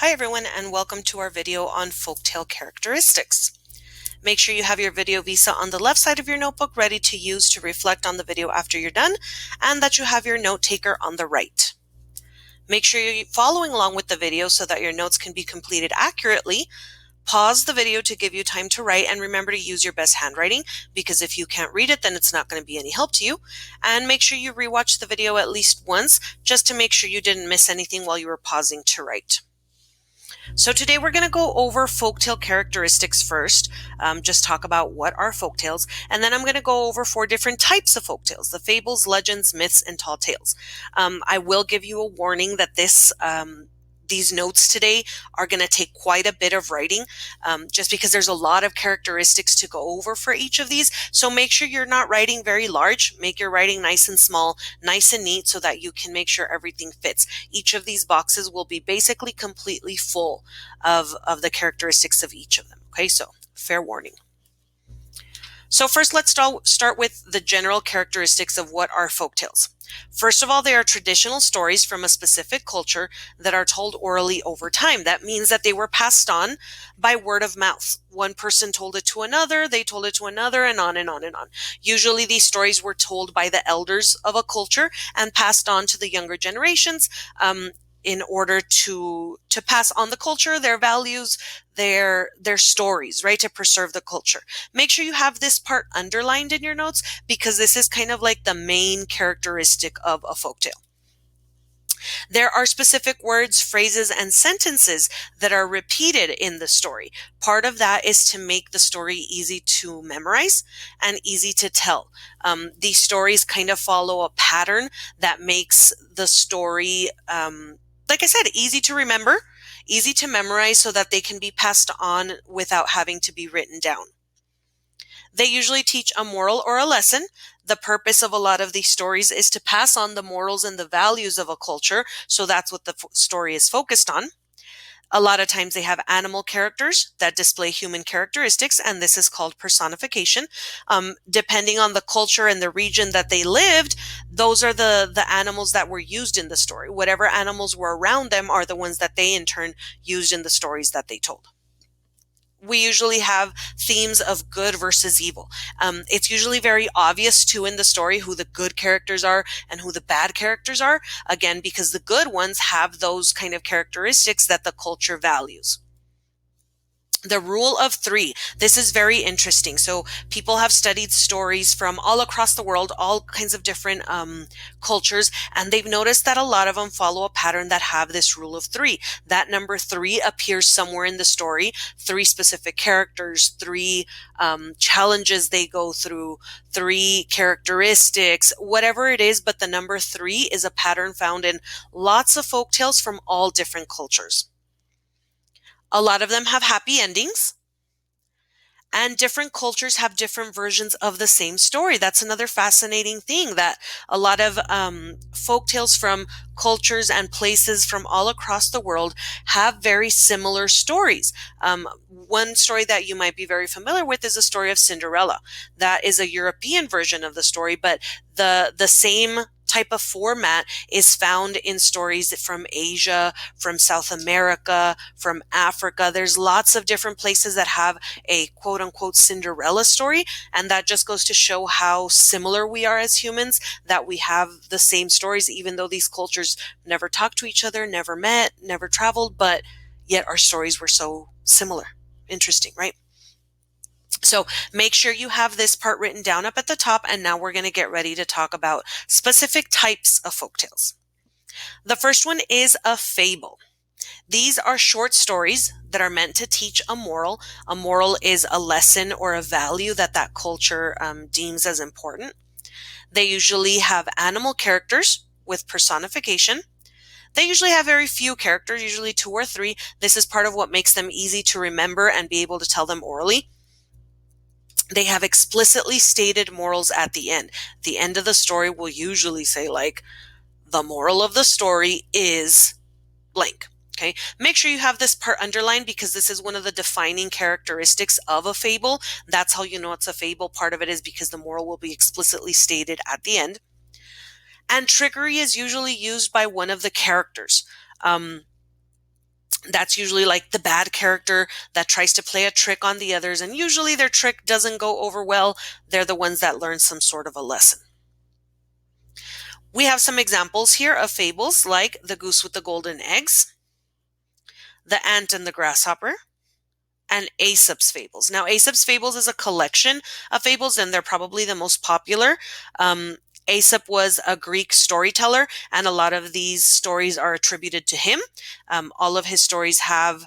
Hi everyone, and welcome to our video on Folktale Characteristics. Make sure you have your video visa on the left side of your notebook ready to use to reflect on the video after you're done, and that you have your note taker on the right. Make sure you're following along with the video so that your notes can be completed accurately. Pause the video to give you time to write, and remember to use your best handwriting, because if you can't read it, then it's not going to be any help to you. And make sure you rewatch the video at least once just to make sure you didn't miss anything while you were pausing to write. So today we're going to go over folktale characteristics first, just talk about what are folktales, and then I'm going to go over 4 different types of folktales: the fables, legends, myths, and tall tales. I will give you a warning that these notes today are going to take quite a bit of writing, just because there's a lot of characteristics to go over for each of these. So make sure you're not writing very large. Make your writing nice and small, nice and neat, so that you can make sure everything fits. Each of these boxes will be basically completely full of the characteristics of each of them. Okay, so fair warning. So first, let's start with the general characteristics of what are folktales. First of all, they are traditional stories from a specific culture that are told orally over time. That means that they were passed on by word of mouth. One person told it to another, they told it to another, and on and on and on. Usually these stories were told by the elders of a culture and passed on to the younger generations, in order to pass on the culture, their values, their stories, right? To preserve the culture. Make sure you have this part underlined in your notes, because this is kind of like the main characteristic of a folktale. There are specific words, phrases, and sentences that are repeated in the story. Part of that is to make the story easy to memorize and easy to tell. These stories kind of follow a pattern that makes the story, like I said, easy to remember, easy to memorize, so that they can be passed on without having to be written down. They usually teach a moral or a lesson. The purpose of a lot of these stories is to pass on the morals and the values of a culture, so that's what the story is focused on. A lot of times they have animal characters that display human characteristics, and this is called personification. Depending on the culture and the region that they lived, those are the animals that were used in the story. Whatever animals were around them are the ones that they in turn used in the stories that they told. We usually have themes of good versus evil. It's usually very obvious too in the story who the good characters are and who the bad characters are, again, because the good ones have those kind of characteristics that the culture values. The rule of 3. This is very interesting. So people have studied stories from all across the world, all kinds of different cultures, and they've noticed that a lot of them follow a pattern that have this rule of 3. That number 3 appears somewhere in the story. 3 specific characters, 3 challenges they go through, 3 characteristics, whatever it is, but the number 3 is a pattern found in lots of folktales from all different cultures. A lot of them have happy endings, and different cultures have different versions of the same story. That's another fascinating thing, that a lot of folktales from cultures and places from all across the world have very similar stories. One story that you might be very familiar with is the story of Cinderella. That is a European version of the story, but the same type of format is found in stories from Asia, from South America, from Africa. There's lots of different places that have a quote-unquote Cinderella story, and that just goes to show how similar we are as humans, that we have the same stories, even though these cultures never talked to each other, never met, never traveled, but yet our stories were so similar. Interesting, right? So make sure you have this part written down up at the top, and now we're going to get ready to talk about specific types of folktales. The first one is a fable. These are short stories that are meant to teach a moral. A moral is a lesson or a value that that culture deems as important. They usually have animal characters with personification. They usually have very few characters, usually 2 or 3. This is part of what makes them easy to remember and be able to tell them orally. They have explicitly stated morals at the end. The end of the story will usually say, like, the moral of the story is blank. Okay, make sure you have this part underlined, because this is one of the defining characteristics of a fable. That's how you know it's a fable. Part of it is because the moral will be explicitly stated at the end. And trickery is usually used by one of the characters. That's usually like the bad character that tries to play a trick on the others, and usually their trick doesn't go over well. They're the ones that learn some sort of a lesson. We have some examples here of fables like The Goose with the Golden Eggs, The Ant and the Grasshopper, and Aesop's Fables. Now, Aesop's Fables is a collection of fables, and they're probably the most popular. Aesop was a Greek storyteller, and a lot of these stories are attributed to him. All of his stories have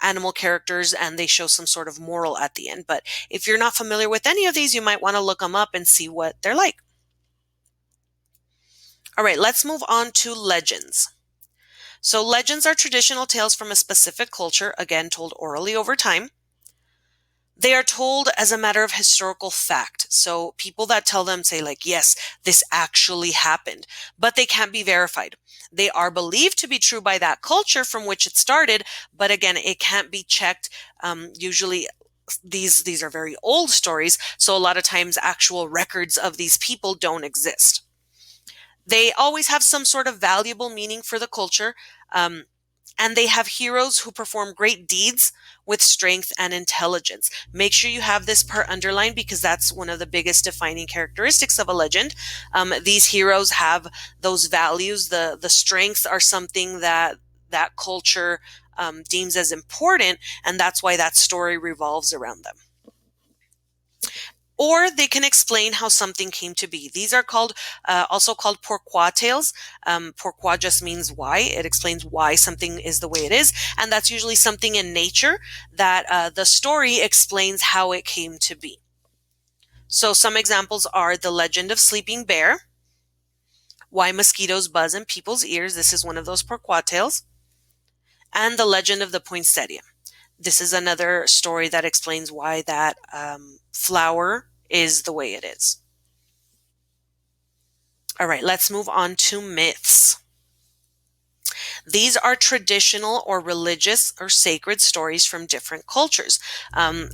animal characters, and they show some sort of moral at the end. But if you're not familiar with any of these, you might want to look them up and see what they're like. All right, let's move on to legends. So legends are traditional tales from a specific culture, again, told orally over time. They are told as a matter of historical fact. So people that tell them say like, yes, this actually happened, but they can't be verified. They are believed to be true by that culture from which it started, but again, it can't be checked. Usually these are very old stories, so a lot of times actual records of these people don't exist. They always have some sort of valuable meaning for the culture, and they have heroes who perform great deeds with strength and intelligence. Make sure you have this part underlined because that's one of the biggest defining characteristics of a legend. These heroes have those values. The strengths are something that that culture deems as important, and that's why that story revolves around them. Or they can explain how something came to be. These are called also called pourquoi tales. Pourquoi just means why. It explains why something is the way it is, and that's usually something in nature that the story explains how it came to be. So some examples are The Legend of Sleeping Bear, Why Mosquitoes Buzz in People's Ears. This is one of those pourquoi tales. And The Legend of the Poinsettia. This is another story that explains why that flower is the way it is. All right, let's move on to myths. These are traditional or religious or sacred stories from different cultures.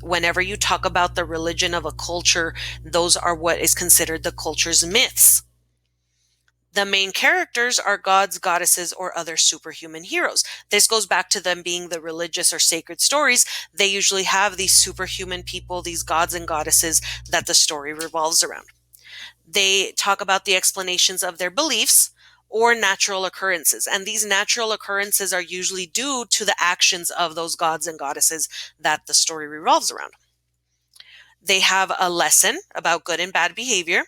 Whenever you talk about the religion of a culture, those are what is considered the culture's myths. The main characters are gods, goddesses, or other superhuman heroes. This goes back to them being the religious or sacred stories. They usually have these superhuman people, these gods and goddesses that the story revolves around. They talk about the explanations of their beliefs or natural occurrences. And these natural occurrences are usually due to the actions of those gods and goddesses that the story revolves around. They have a lesson about good and bad behavior.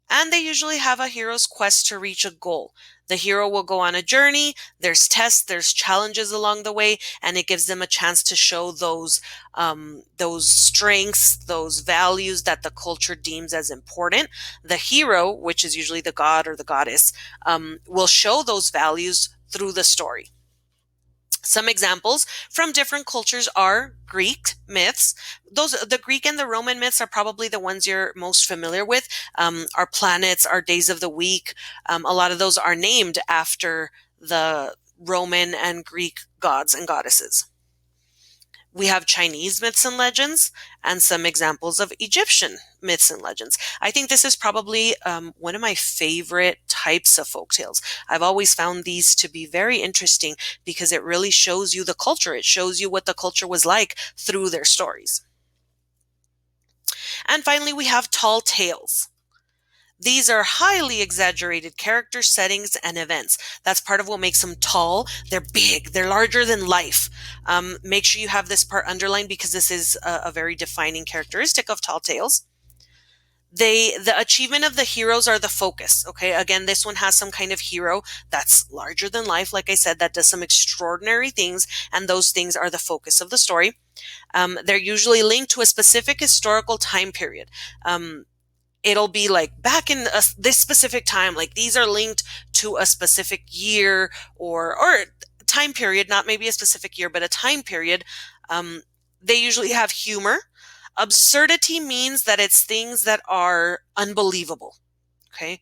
And they usually have a hero's quest to reach a goal. The hero will go on a journey, there's tests, there's challenges along the way, and it gives them a chance to show those strengths, those values that the culture deems as important. The hero, which is usually the god or the goddess, will show those values through the story. Some examples from different cultures are Greek myths. The Greek and the Roman myths are probably the ones you're most familiar with. Our planets, our days of the week, a lot of those are named after the Roman and Greek gods and goddesses. We have Chinese myths and legends and some examples of Egyptian myths and legends. I think this is probably one of my favorite types of folktales. I've always found these to be very interesting because it really shows you the culture. It shows you what the culture was like through their stories. And finally, we have tall tales. These are highly exaggerated characters, settings, and events. That's part of what makes them tall. They're big. They're larger than life. Make sure you have this part underlined because this is a very defining characteristic of tall tales. The achievement of the heroes are the focus. Okay, again, this one has some kind of hero that's larger than life, like I said, that does some extraordinary things, and those things are the focus of the story. They're usually linked to a specific historical time period. It'll be like back in this specific time, like these are linked to a specific year or time period, not maybe a specific year, but a time period. They usually have humor. Absurdity means that it's things that are unbelievable. Okay.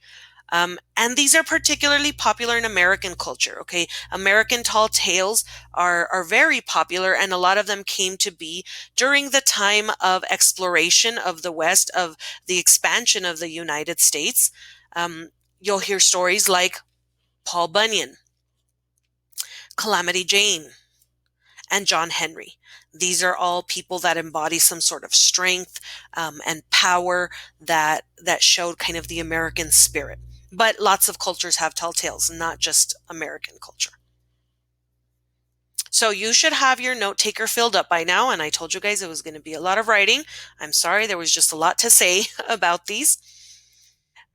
And these are particularly popular in American culture. Okay. American tall tales are very popular, and a lot of them came to be during the time of exploration of the West, of the expansion of the United States. You'll hear stories like Paul Bunyan, Calamity Jane, and John Henry. These are all people that embody some sort of strength and power that showed kind of the American spirit. But lots of cultures have tall tales, not just American culture. So you should have your note taker filled up by now. And I told you guys it was going to be a lot of writing. I'm sorry, there was just a lot to say about these.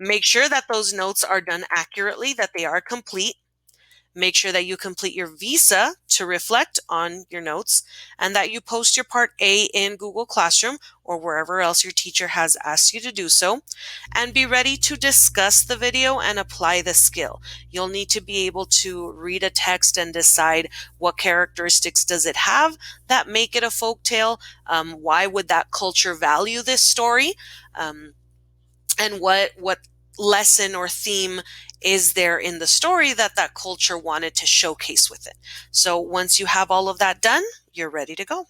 Make sure that those notes are done accurately, that they are complete. Make sure that you complete your visa to reflect on your notes, and that you post your Part A in Google Classroom or wherever else your teacher has asked you to do so, and be ready to discuss the video and apply the skill. You'll need to be able to read a text and decide what characteristics does it have that make it a folktale, why would that culture value this story, and what lesson or theme is there in the story that that culture wanted to showcase with it. So once you have all of that done, you're ready to go.